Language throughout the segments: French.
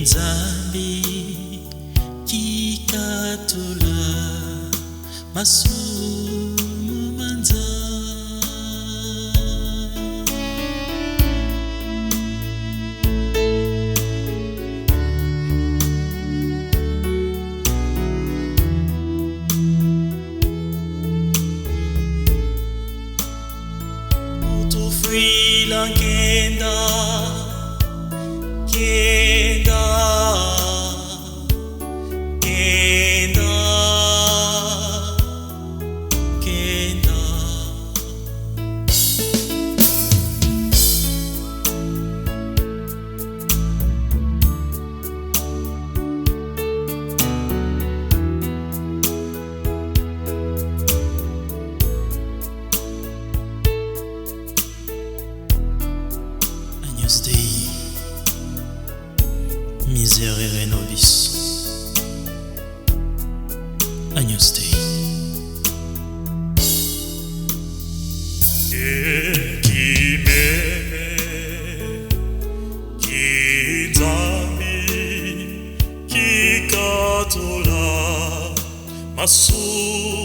Nzambi kikatula masumu manza utufila kenda kenda kenda kenda Agnus Dei Miserere nobis Agnus Dei Kimeme Kizami Kikatola Masumanza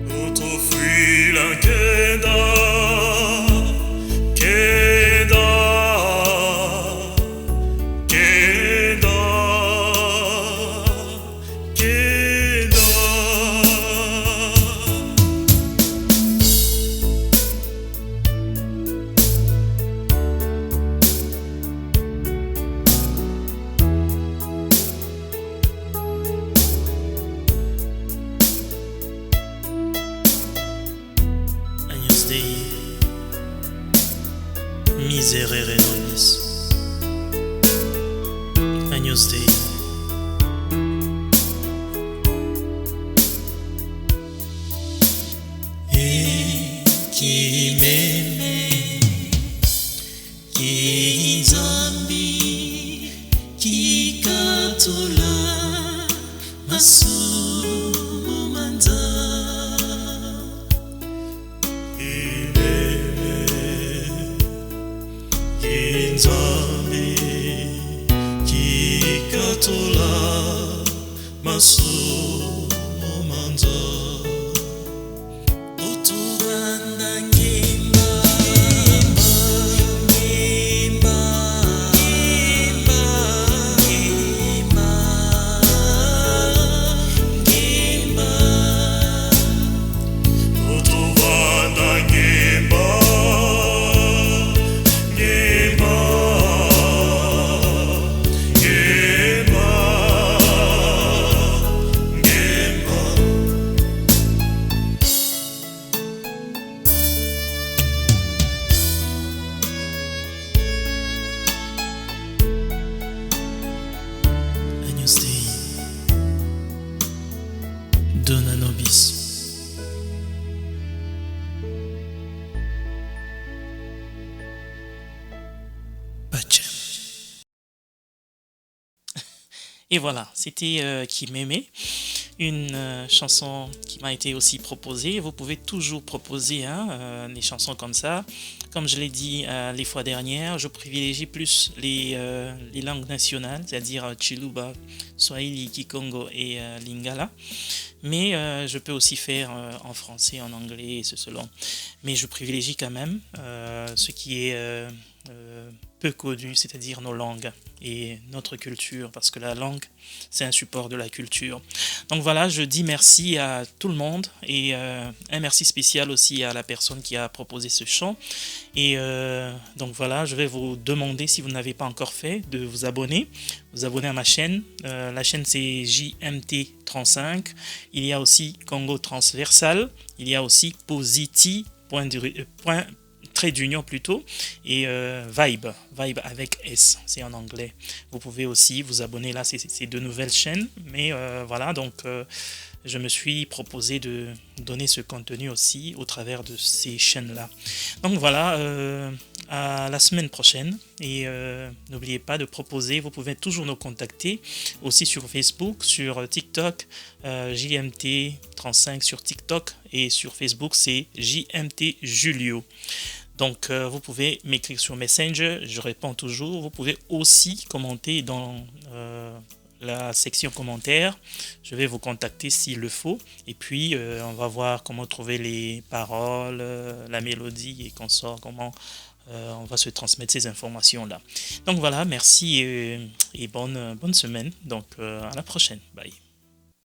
Utufila kenda kenda kenda kenda Agnus Dei Miserere nobis Agnus Dei Kimeme Kizambi Kikatola Masumanza Nzambi kikatola masumanza utubanda ngimba ngimba ngimba ngimba ngimba utubanda ngimba Agnus Dei Dona nobis Pacem. Et voilà, c'était Kimeme, une chanson qui m'a été aussi proposée. Vous pouvez toujours proposer des chansons comme ça. Comme je l'ai dit les fois dernières, je privilégie plus les langues nationales, c'est-à-dire Chiluba, Swahili, Kikongo et Lingala. Mais je peux aussi faire en français, en anglais, c'est selon. Mais je privilégie quand même ce qui est peu connu, c'est-à-dire nos langues et notre culture, parce que la langue, c'est un support de la culture. Donc voilà, je dis merci à tout le monde et un merci spécial aussi à la personne qui a proposé ce chant. Et donc voilà, je vais vous demander, si vous n'avez pas encore fait, de vous abonner à ma chaîne. La chaîne, c'est JMT35. Il y a aussi Congo Transversal. Il y a aussi Positi, trait d'union plutôt, et Vibe avec S, c'est en anglais. Vous pouvez aussi vous abonner là, c'est deux nouvelles chaînes, mais voilà, donc je me suis proposé de donner ce contenu aussi au travers de ces chaînes-là. Donc voilà, à la semaine prochaine et n'oubliez pas de proposer, vous pouvez toujours nous contacter aussi sur Facebook, sur TikTok, JMT35 sur TikTok et sur Facebook c'est JMT Julio. Donc vous pouvez m'écrire sur Messenger, je réponds toujours. Vous pouvez aussi commenter dans la section commentaires. Je vais vous contacter s'il le faut. Et puis on va voir comment trouver les paroles, la mélodie et consorts, comment on va se transmettre ces informations-là. Donc voilà, merci et bonne semaine. Donc à la prochaine. Bye.